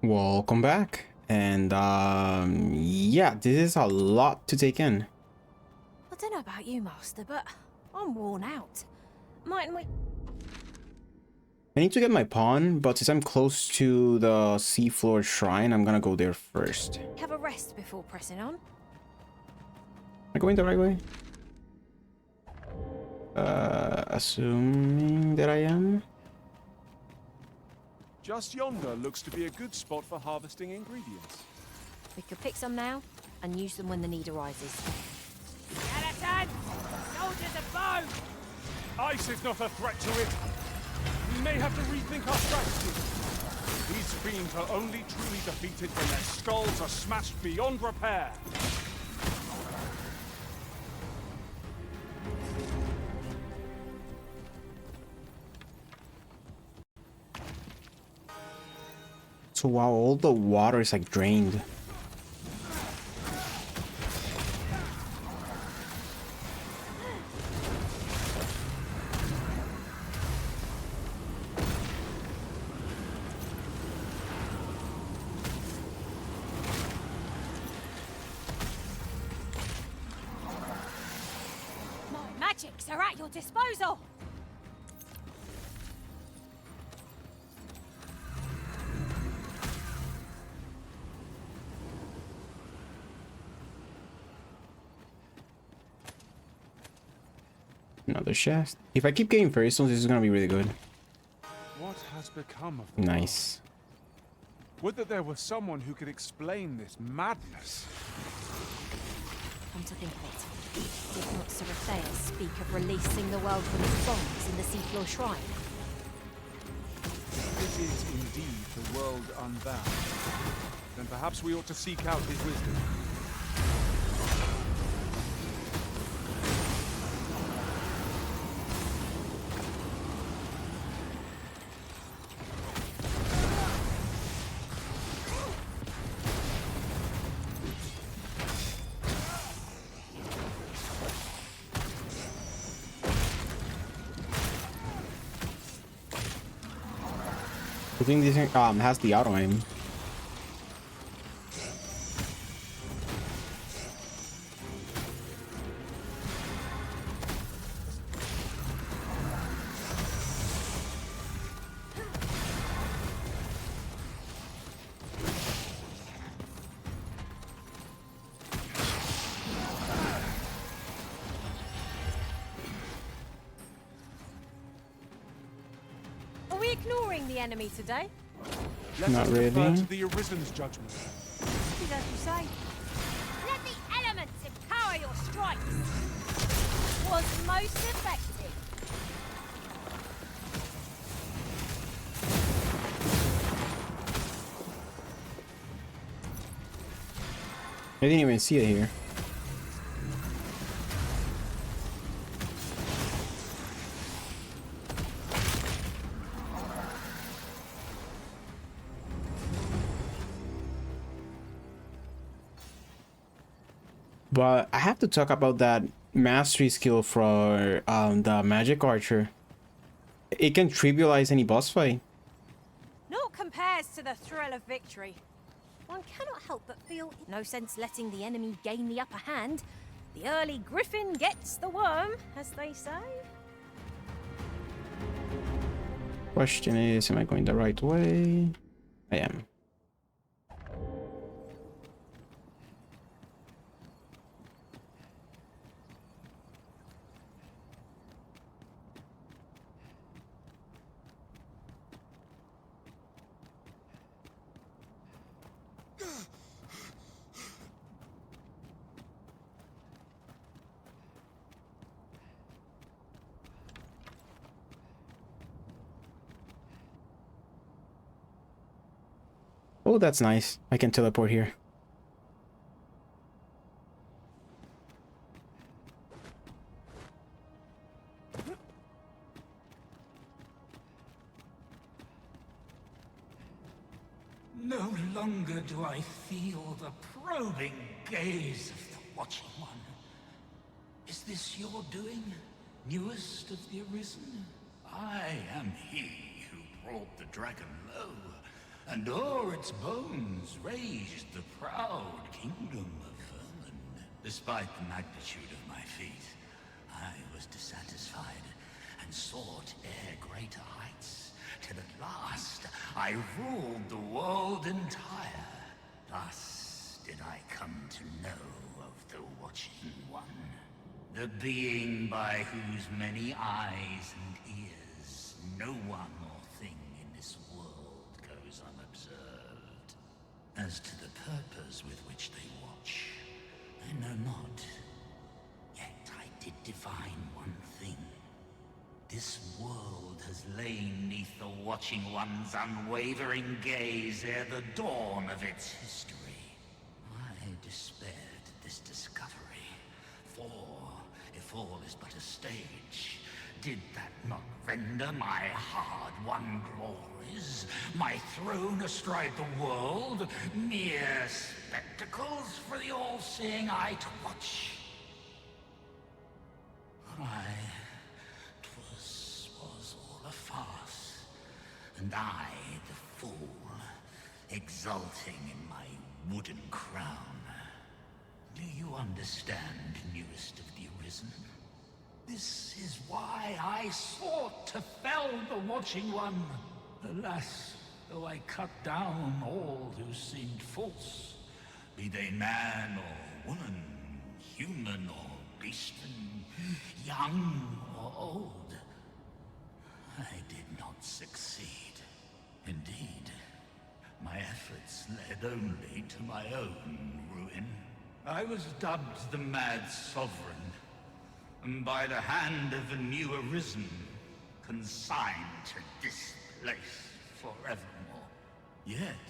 Welcome back. And yeah, this is a lot to take in. I don't know about you, Master, but I'm worn out. Mightn't we? I need to get my pawn, but since I'm close to the seafloor shrine, I'm gonna go there first. Have a rest before pressing on. Am I going the right way? Assuming that I am. Just yonder looks to be a good spot for harvesting ingredients. We could pick some now and use them when the need arises. Skeleton! Soldiers of bone! Ice is not a threat to it. We may have to rethink our strategy. These fiends are only truly defeated when their skulls are smashed beyond repair. So wow, all the water is like drained. My magics are at your disposal! Another chest. If I keep getting fairy stones, this is gonna be really good. What has become of the Nice. Would that there were someone who could explain this madness. Come to think of it, did not Sir Atheus speak of releasing the world from its bonds in the seafloor shrine? Is it indeed the world unbound? Then perhaps we ought to seek out his wisdom. I think this thing has the auto aim. Are we ignoring the enemy today? Let Not us defer really. to the Arisen's judgment. Did as you say? Let the elements empower your strikes! Was most effective. I didn't even see it here. But I have to talk about that mastery skill for the magic archer. It can trivialize any boss fight. Naught compares to the thrill of victory. One cannot help but feel no sense letting the enemy gain the upper hand. The early griffin gets the worm, as they say. Question is, am I going the right way? I am. Oh, that's nice. I can teleport here. No longer do I feel the probing gaze of the Watching One. Is this your doing, newest of the Arisen? I am he who brought the dragon low. and o'er its bones raged the proud kingdom of vermin. Despite the magnitude of my feat, I was dissatisfied and sought e'er greater heights, till at last I ruled the world entire. Thus did I come to know of the Watching One, the being by whose many eyes and ears no one or thing in this world goes unobserved. As to the purpose with which they watch, I know not. Yet I did divine one thing. This world has lain neath the Watching One's unwavering gaze ere the dawn of its history. I despaired at this discovery, for if all is but a stage, did that not render my hard-won glories, my throne astride the world, mere spectacles for the all-seeing eye to watch? Aye, 'twas all a farce, and I, the fool, exulting in my wooden crown. Do you understand, newest of the Arisen? This is why I sought to fell the Watching One. Alas, though I cut down all who seemed false, be they man or woman, human or beastman, young or old, I did not succeed. Indeed, my efforts led only to my own ruin. I was dubbed the Mad Sovereign, and by the hand of a new Arisen, consigned to this place forevermore. Yet,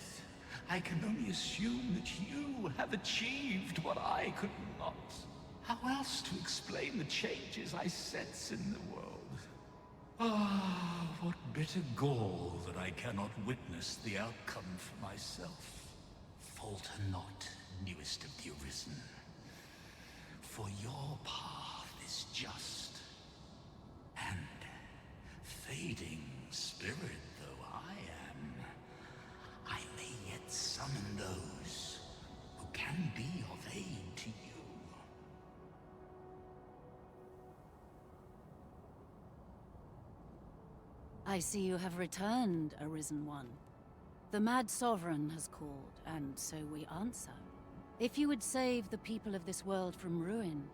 I can only assume that you have achieved what I could not. How else to explain the changes I sense in the world? Ah, what bitter gall that I cannot witness the outcome for myself. Falter not, newest of the Arisen, for your path is just, and fading spirit though I am, I may yet summon those who can be of aid to you. I see you have returned, Arisen One. The Mad Sovereign has called, and so we answer. If you would save the people of this world from ruin,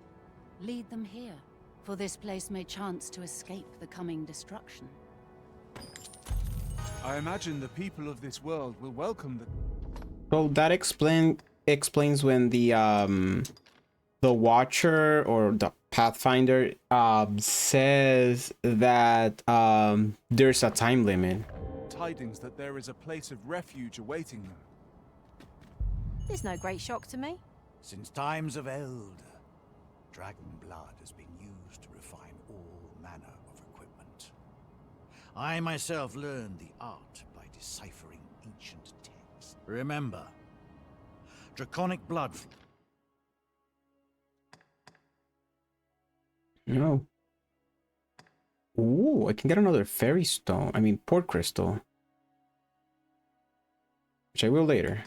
lead them here, for this place may chance to escape the coming destruction. I imagine the people of this world will welcome the... So that explains when the Watcher or the Pathfinder says that there's a time limit. tidings that there is a place of refuge awaiting them. There's no great shock to me. Since times of eld, dragon blood has been used to refine all manner of equipment. I myself learned the art by deciphering ancient texts. Remember, draconic blood... No. Ooh, I can get another fairy stone. I mean, port crystal. Which I will later.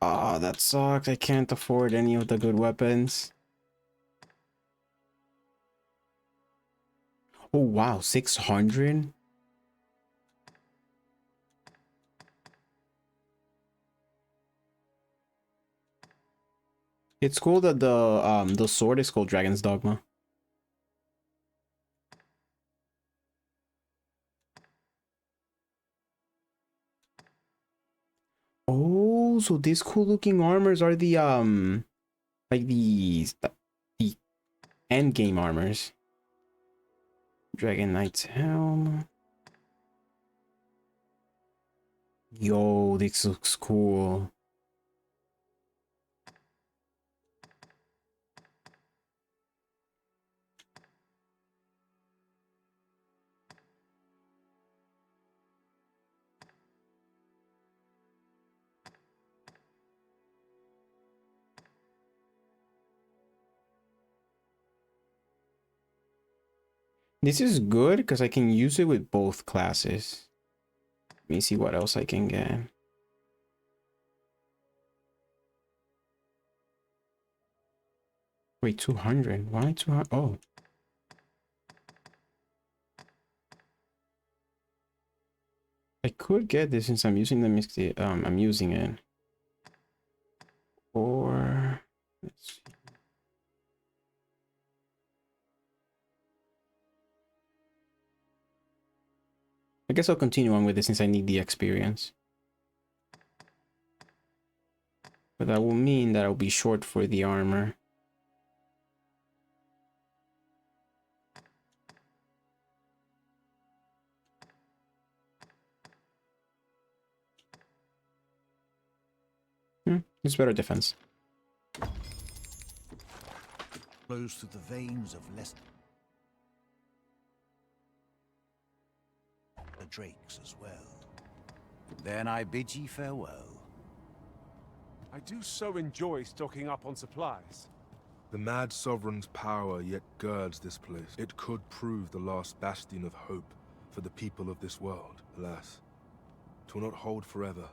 Ah, that sucks. I can't afford any of the good weapons. Oh, wow. 600? It's cool that the sword is called Dragon's Dogma. Oh, so these cool looking armors are the like the end game armors. Dragon Knight's helm. Yo, this looks cool. This is good because I can use it with both classes. Let me see what else I can get. Wait, 200. Why 200? Oh. I could get this since I'm using the mixed. I'm using it. Or let's see. I guess I'll continue on with this since I need the experience. But that will mean that I'll be short for the armor. It's better defense. Flows through the veins of less the drakes as well. Then I bid ye farewell. I do so enjoy stocking up on supplies. The Mad Sovereign's power yet girds this place. It could prove the last bastion of hope for the people of this world. Alas, 'twill not hold forever.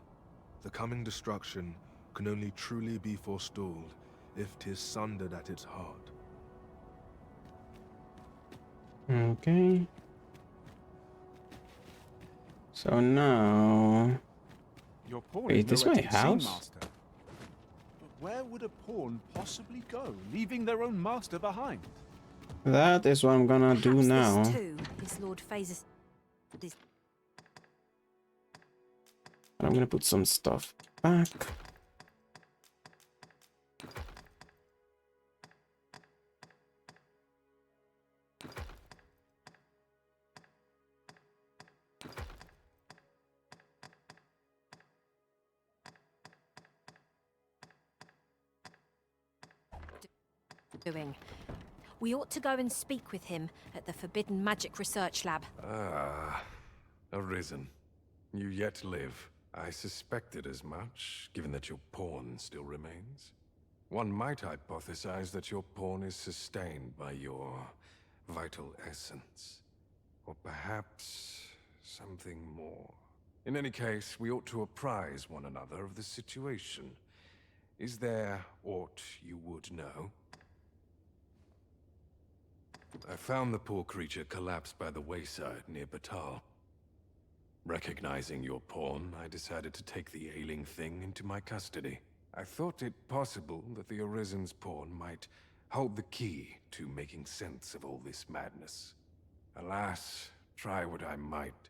The coming destruction can only truly be forestalled if 'tis sundered at its heart. Okay. So now... Your pawn Wait, is this nowhere my to be seen, house? Master. But where would a pawn possibly go, leaving their own master behind? That is what I'm gonna do Perhaps now. This too is Lord Phases. This I'm gonna put some stuff back. doing. We ought to go and speak with him at the Forbidden Magic Research Lab. Ah, Arisen. You yet live. I suspected as much, given that your pawn still remains. One might hypothesize that your pawn is sustained by your vital essence. Or perhaps something more. In any case, we ought to apprise one another of the situation. Is there aught you would know? I found the poor creature collapsed by the wayside near Batal. Recognizing your pawn, I decided to take the ailing thing into my custody. I thought it possible that the Arisen's pawn might hold the key to making sense of all this madness. Alas, try what I might,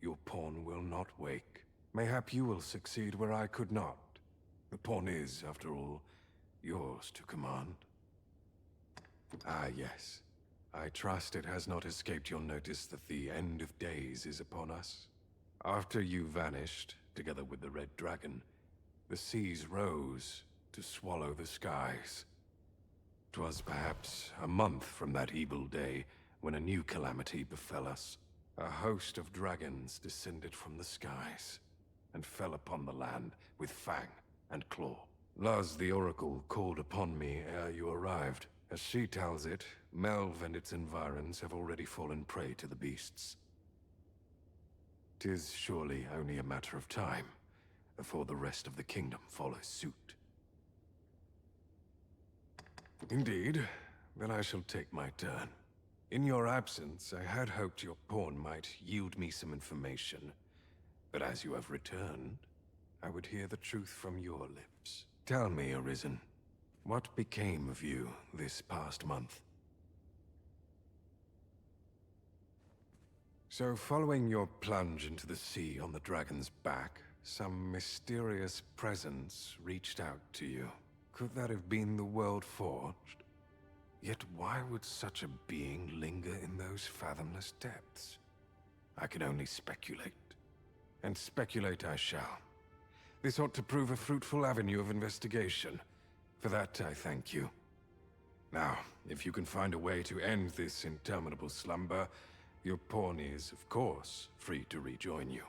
your pawn will not wake. Mayhap you will succeed where I could not. The pawn is, after all, yours to command. Ah, yes. I trust it has not escaped your notice that the end of days is upon us. After you vanished, together with the Red Dragon, the seas rose to swallow the skies. 'Twas perhaps a month from that evil day when a new calamity befell us. A host of dragons descended from the skies and fell upon the land with fang and claw. Luz the Oracle called upon me ere you arrived. As she tells it, Melve and its environs have already fallen prey to the beasts. 'Tis surely only a matter of time before the rest of the kingdom follows suit. Indeed, then I shall take my turn. In your absence, I had hoped your pawn might yield me some information. But as you have returned, I would hear the truth from your lips. Tell me, Arisen, what became of you this past month? So, following your plunge into the sea on the dragon's back, some mysterious presence reached out to you. Could that have been the World Forged? Yet why would such a being linger in those fathomless depths? I can only speculate. And speculate I shall. This ought to prove a fruitful avenue of investigation. For that, I thank you. Now, if you can find a way to end this interminable slumber, your pawn is, of course, free to rejoin you.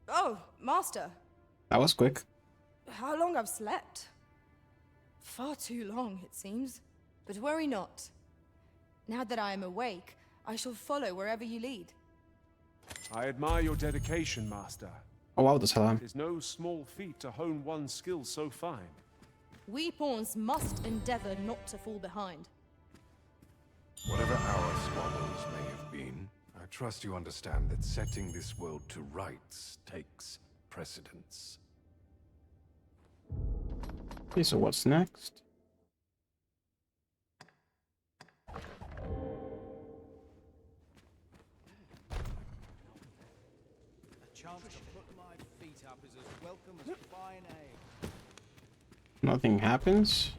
Oh, Master. That was quick. How long I've slept? Far too long, it seems. But worry not. Now that I am awake, I shall follow wherever you lead. I admire your dedication, Master. Oh wow, the salam. It is no small feat to hone one's skills so fine. We pawns must endeavor not to fall behind. Whatever our squabbles may have been, I trust you understand that setting this world to rights takes precedence. Okay, so what's next? A chance to put my feet up is as welcome as fine ale. Nothing happens.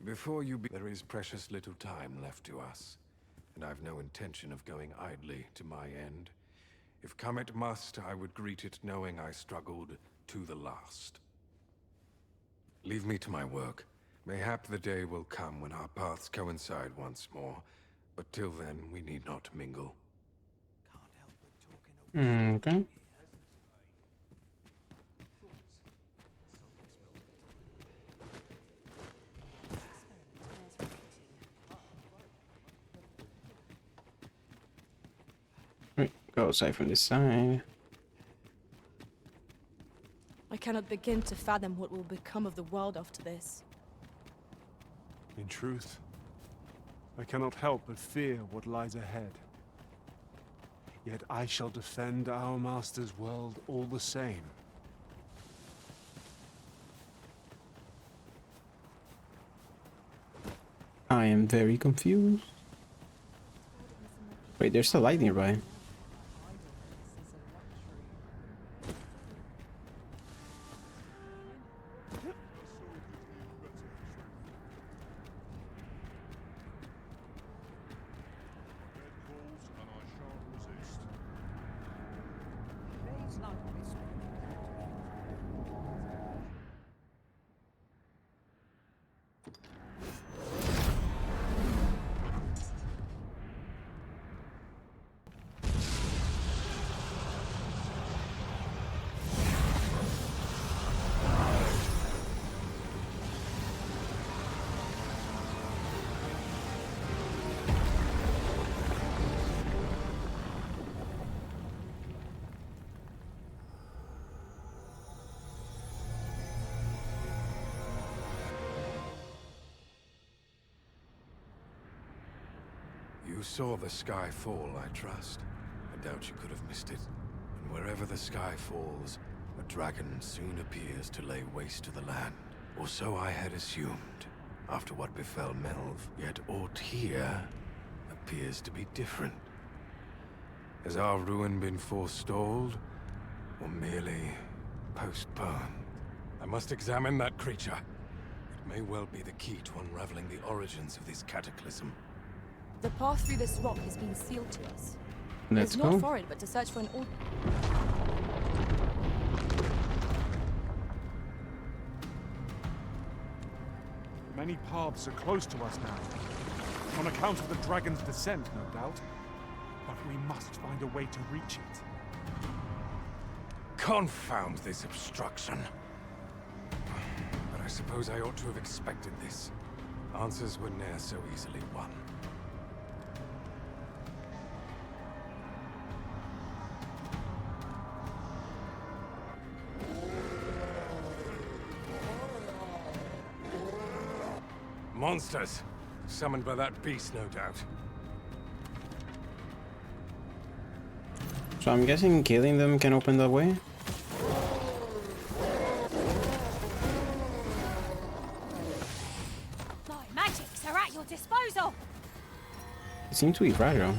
Before you there is precious little time left to us, and I've no intention of going idly to my end. If come it must, I would greet it knowing I struggled to the last. Leave me to my work. Mayhap the day will come when our paths coincide once more, but till then we need not mingle. Okay. Right, go outside from this side. I cannot begin to fathom what will become of the world after this. In truth, I cannot help but fear what lies ahead. Yet I shall defend our Master's world all the same. I am very confused. Wait, there's still light nearby. You saw the sky fall, I trust. I doubt you could have missed it. And wherever the sky falls, a dragon soon appears to lay waste to the land. Or so I had assumed, after what befell Melv. Yet aught here appears to be different. Has our ruin been forestalled, or merely postponed? I must examine that creature. It may well be the key to unraveling the origins of this cataclysm. The path through this rock has been sealed to us. Let's It's go. not for it, but to search for an old... Many paths are close to us now, on account of the dragon's descent, no doubt. But we must find a way to reach it. Confound this obstruction. But I suppose I ought to have expected this. Answers were ne'er so easily won. Monsters! Summoned by that beast, no doubt. So I'm guessing killing them can open the way? My magics are at your disposal. It seems to be fragile.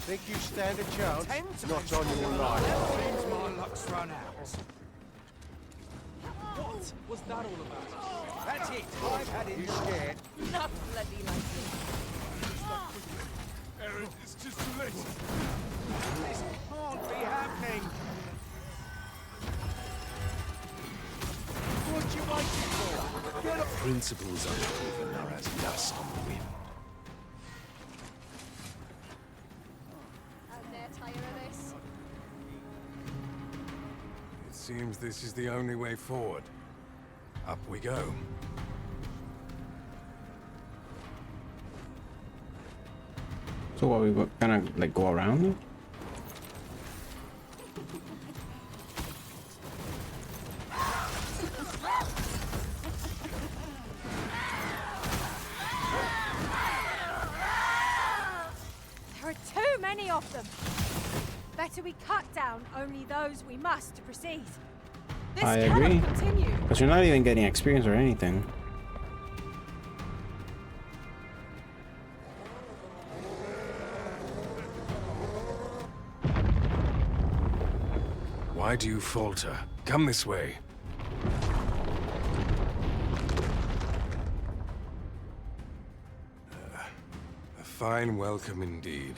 Think you stand a chance? Not on your life. Seems my luck's run out. What was that all about? That's it. I've had it. You scared? Not bloody like this. Aaron, it's just too late. This can't be happening. What you waiting for? Get up. Principles unproven are as dust on the wind. And they're tired of this. It seems this is the only way forward. Up we go. So what, we gonna like go around it? There are too many of them. Better we cut down only those we must to proceed. This I cannot agree. continue. Because you're not even getting experience or anything. Why do you falter? Come this way. A fine welcome indeed.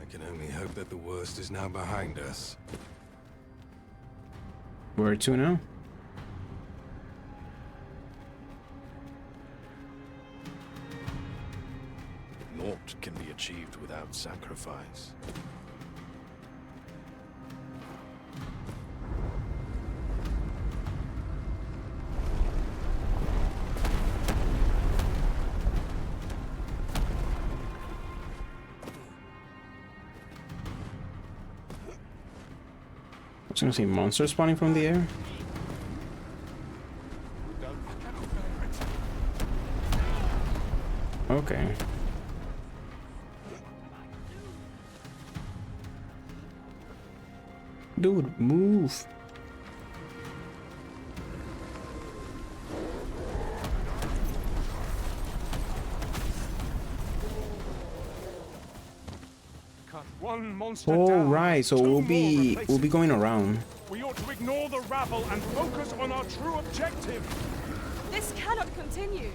I can only hope that the worst is now behind us. Where to now? Naught can be achieved without sacrifice. I was gonna see monsters spawning from the air. Okay. Dude, move. Cut one monster Oh down. right, so Two we'll more be replace it. going around. We ought to ignore the rabble and focus on our true objective. This cannot continue.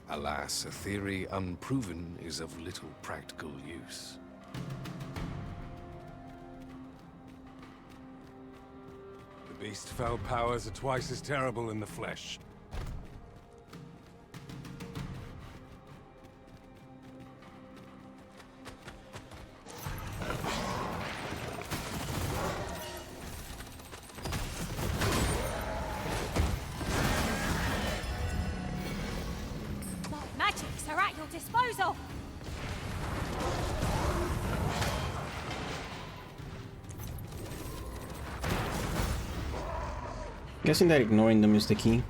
Alas, a theory unproven is of little practical use. The beast's fell powers are twice as terrible in the flesh. Magics are at your disposal. Guessing that ignoring them is the key.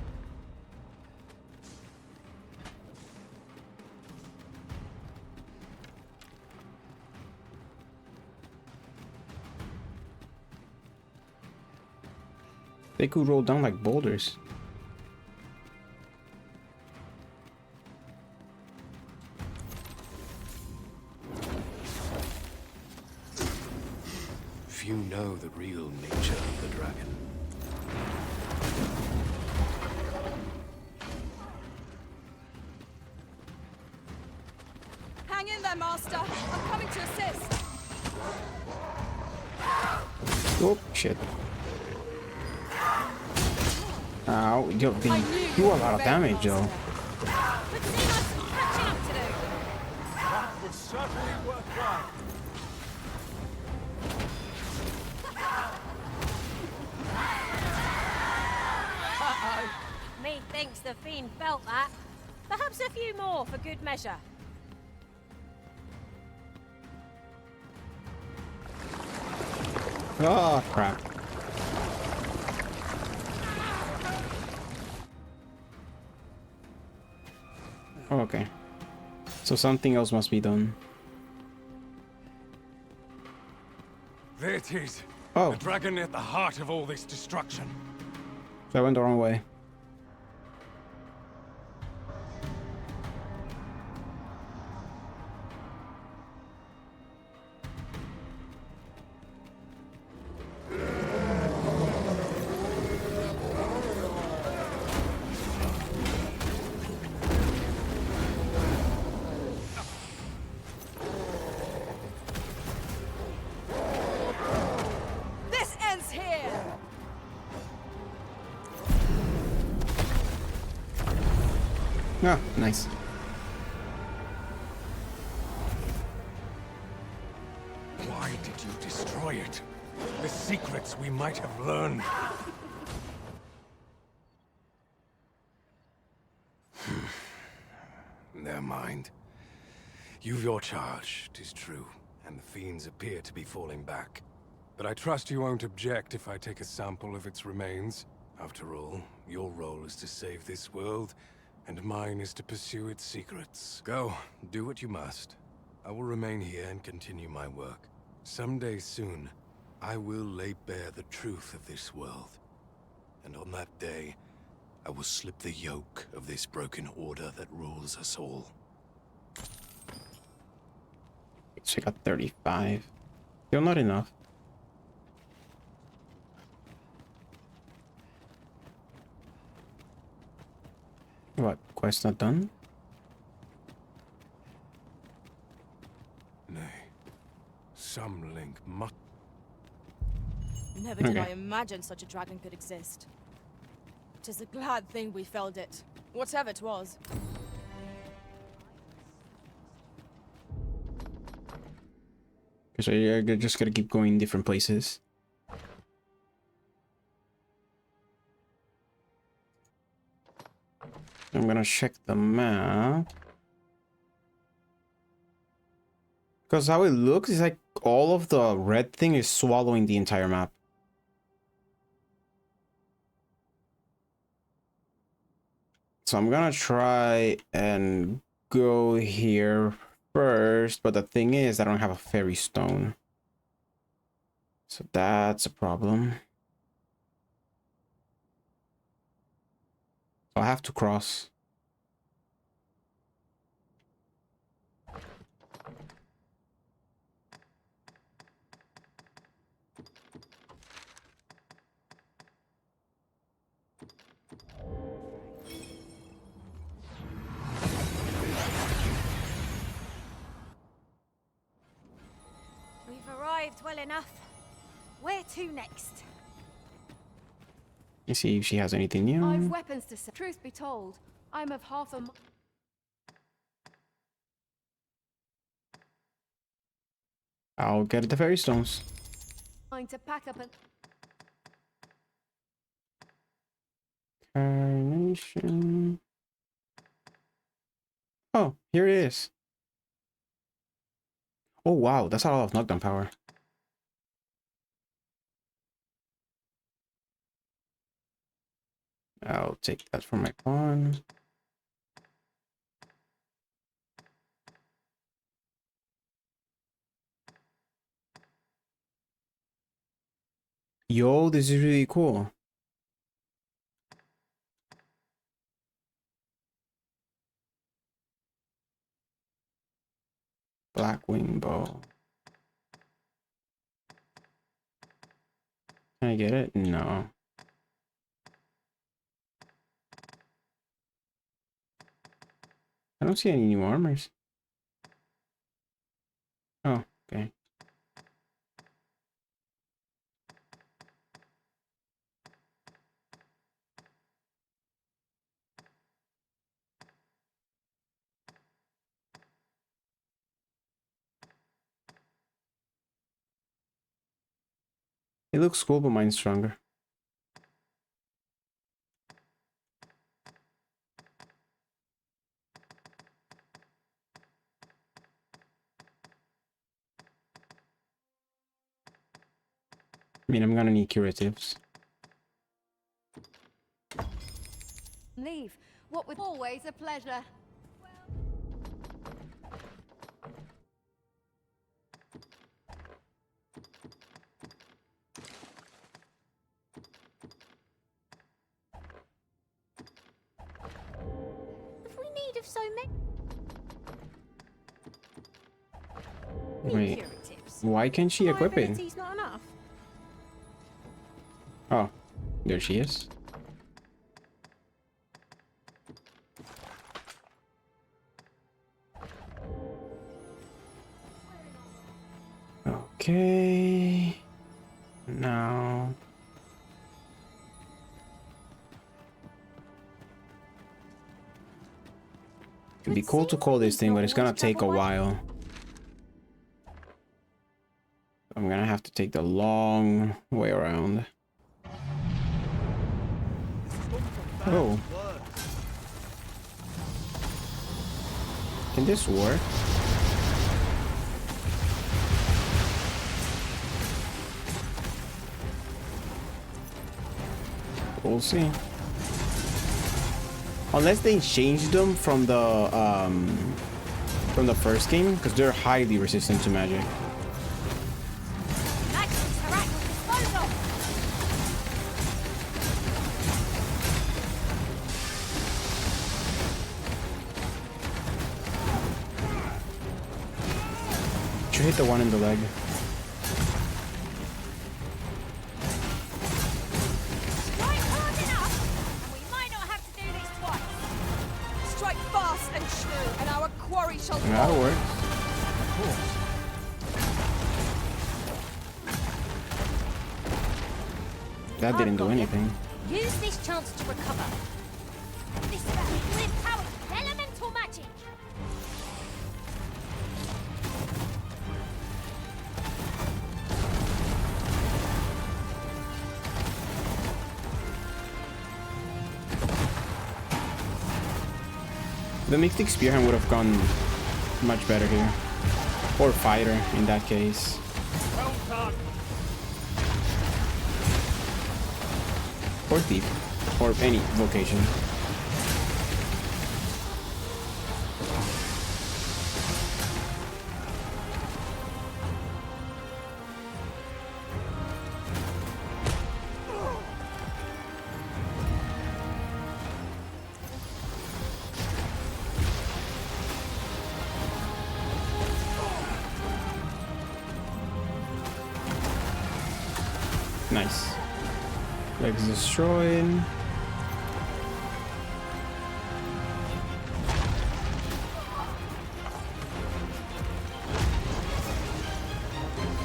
They could roll down like boulders. Few know the real nature of the dragon. Hang in there, Master. I'm coming to assist. Oh shit. Ow, yo, they do a lot of damage, yo. But see us some catching up to do. That was certainly worthwhile. Methinks the fiend felt that. Perhaps a few more for good measure. Oh crap. Oh, okay. So something else must be done. There it is. Oh, The dragon at the heart of all this destruction. so I went the wrong way. Oh, nice. Why did you destroy it? The secrets we might have learned. Never mind. You've your charge, 'tis true, and the fiends appear to be falling back. But I trust you won't object if I take a sample of its remains. After all, your role is to save this world, and mine is to pursue its secrets. Go, do what you must. I will remain here and continue my work. Someday soon, I will lay bare the truth of this world. And on that day, I will slip the yoke of this broken order that rules us all. So I got 35. Still not enough. What? Quest not done? Nay, some link must... Never did Okay. I imagine such a dragon could exist. 'Tis a glad thing we felled it, whatever 'twas. So you're just gotta keep going different places. I'm gonna check the map. Because how it looks is like all of the red thing is swallowing the entire map. So I'm gonna try and go here first, but the thing is I don't have a fairy stone. So that's a problem. I'll have to cross. We've arrived well enough. Where to next? Let's see if she has anything new. I've weapons to sell. Truth be told, I'm of half a I'll get the fairy stones. mind to pack up and Carnation. Oh, here it is. Oh wow, that's a lot of knockdown power. I'll take that for my pawn. Yo, this is really cool. Black wing bow. Can I get it? No. I don't see any new armors. Oh, okay. It looks cool, but mine's stronger. I mean, I'm gonna need curatives. leave. What with always a pleasure. Have we need of so many? Wait, Curatives. why can't she My equip it? ability's not enough. Oh, there she is. Okay. Now. It'd be cool to call this thing, but it's gonna take a while. I'm gonna have to take the long way around. Oh. Can this work? We'll see. Unless they changed them from the first game, because they're highly resistant to magic. Should hit the one in the leg. That'll work. That didn't do anything. Use this chance to recover. This with power, elemental magic. The Mystic Spearhand would have gone much better here. Or Fighter in that case. Well done. Or Thief. Or any vocation. Nice. Legs destroyed.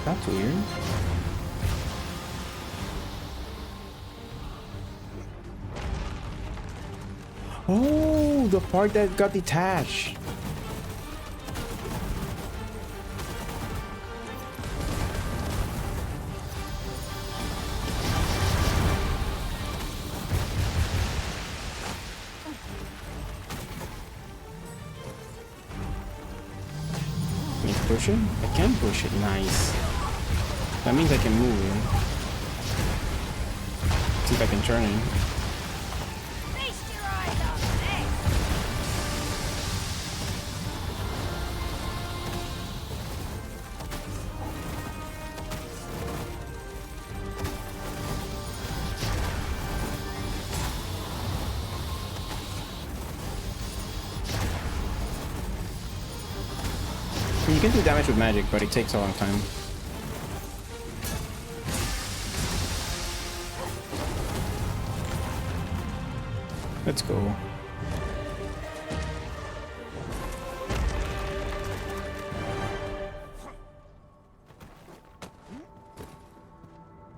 That's weird. Oh, the part that got detached. Push it? I can push it. Nice. That means I can move it. See if I can turn it. You can do damage with magic, but it takes a long time. Let's go.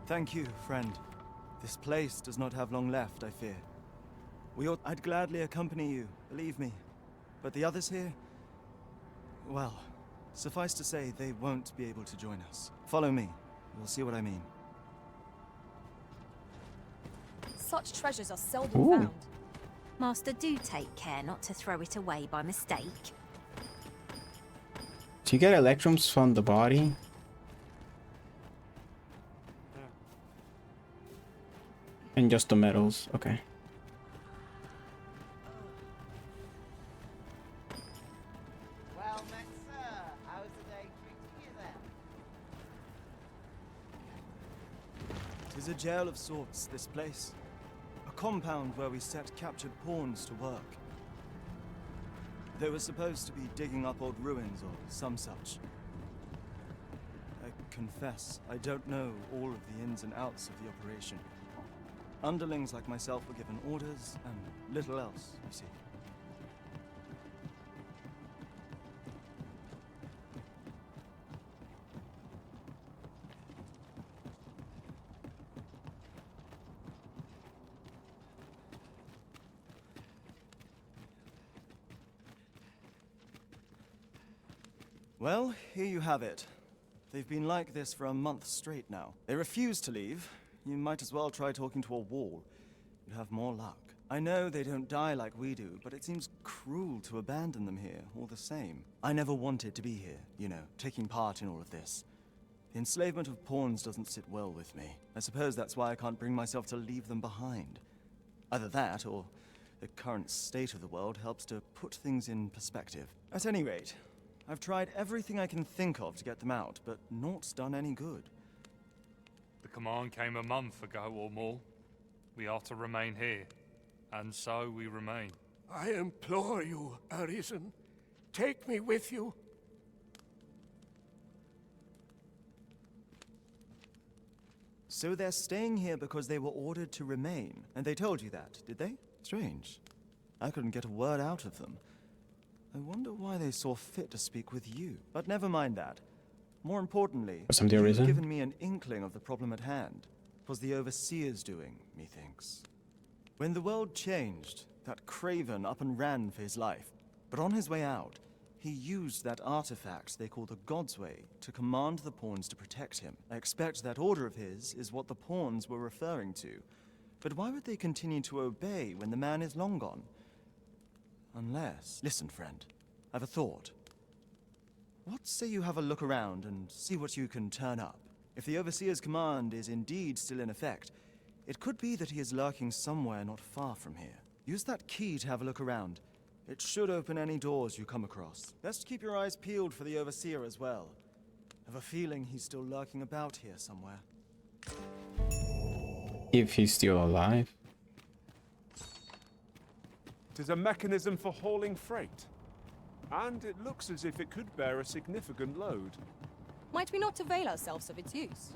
Thank you, friend. This place does not have long left, I fear. I'd gladly accompany you, believe me. But the others here? Well, suffice to say, they won't be able to join us. Follow me. You'll see what I mean. Such treasures are seldom Ooh. found. Master, do take care not to throw it away by mistake. Do you get electrums from the body? And just the metals. Okay. Well met, sir. How's the day treating you then? 'Tis a jail of sorts, this place. A compound where we set captured pawns to work. They were supposed to be digging up old ruins or some such. I confess, I don't know all of the ins and outs of the operation. Underlings like myself were given orders, and little else, you see. Well, here you have it. They've been like this for a month straight now. They refuse to leave. You might as well try talking to a wall. You'd have more luck. I know they don't die like we do, but it seems cruel to abandon them here, all the same. I never wanted to be here, you know, taking part in all of this. The enslavement of pawns doesn't sit well with me. I suppose that's why I can't bring myself to leave them behind. Either that, or the current state of the world helps to put things in perspective. At any rate, I've tried everything I can think of to get them out, but naught's done any good. The command came a month ago or more. We are to remain here, and so we remain. I implore you, Arisen. Take me with you. So they're staying here because they were ordered to remain, and they told you that, did they? Strange. I couldn't get a word out of them. I wonder why they saw fit to speak with you. But never mind that. More importantly, you've given me an inkling of the problem at hand. 'Twas the Overseer's doing, methinks. When the world changed, that craven up and ran for his life. But on his way out, he used that artifact they call the God's Way to command the pawns to protect him. I expect that order of his is what the pawns were referring to. But why would they continue to obey when the man is long gone? Unless... Listen, friend. I've a thought. What say you have a look around and see what you can turn up? If the Overseer's command is indeed still in effect, it could be that he is lurking somewhere not far from here. Use that key to have a look around. It should open any doors you come across. Best keep your eyes peeled for the Overseer as well. I have a feeling he's still lurking about here somewhere. If he's still alive. It is a mechanism for hauling freight. And it looks as if it could bear a significant load. Might we not avail ourselves of its use?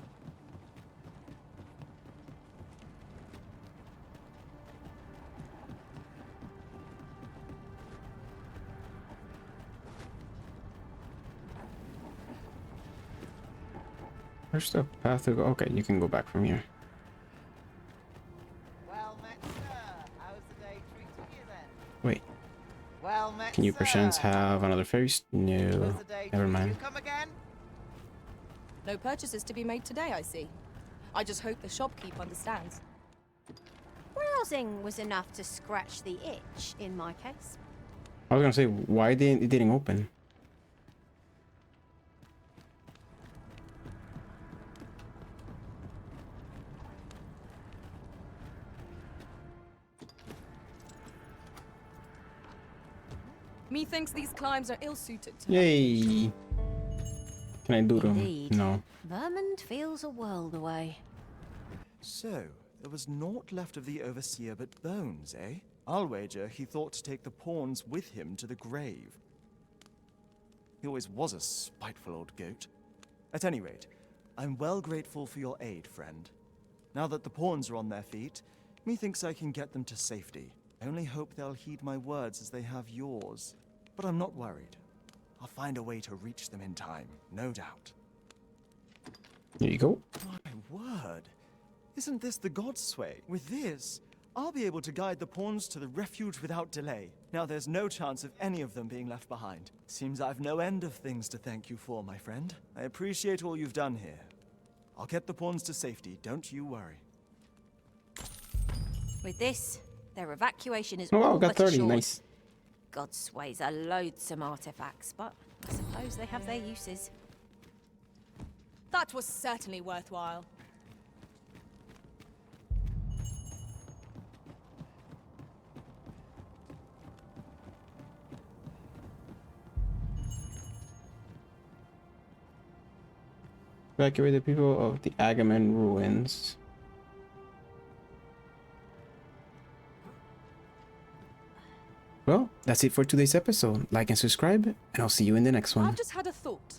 Where's the path to go? Okay, you can go back from here. Well met, sir. How's the day treating you then? Wait. Well met, Can you sir. perchance have another ferry? No. How's the day Never treating mind. you? Come again? No purchases to be made today, I see. I just hope the shopkeep understands. Browsing was enough to scratch the itch, in my case. I was gonna say, why it didn't open? Methinks these climbs are ill-suited to... Yay! Can I do them? Indeed. No. Vermund feels a world away. So, there was naught left of the Overseer but bones, eh? I'll wager he thought to take the pawns with him to the grave. He always was a spiteful old goat. At any rate, I'm well grateful for your aid, friend. Now that the pawns are on their feet, methinks I can get them to safety. I only hope they'll heed my words as they have yours. But I'm not worried. I'll find a way to reach them in time, no doubt. There you go. My word! Isn't this the God's Way? With this, I'll be able to guide the pawns to the refuge without delay. Now there's no chance of any of them being left behind. Seems I've no end of things to thank you for, my friend. I appreciate all you've done here. I'll get the pawns to safety, don't you worry. With this, their evacuation is Oh wow, all got but 30, assured. nice. God's ways are loathsome artifacts, but I suppose they have their uses. That was certainly worthwhile. Evacuate the people of the Agamemnon ruins. Well, that's it for today's episode. Like and subscribe, and I'll see you in the next one. I've just had a thought.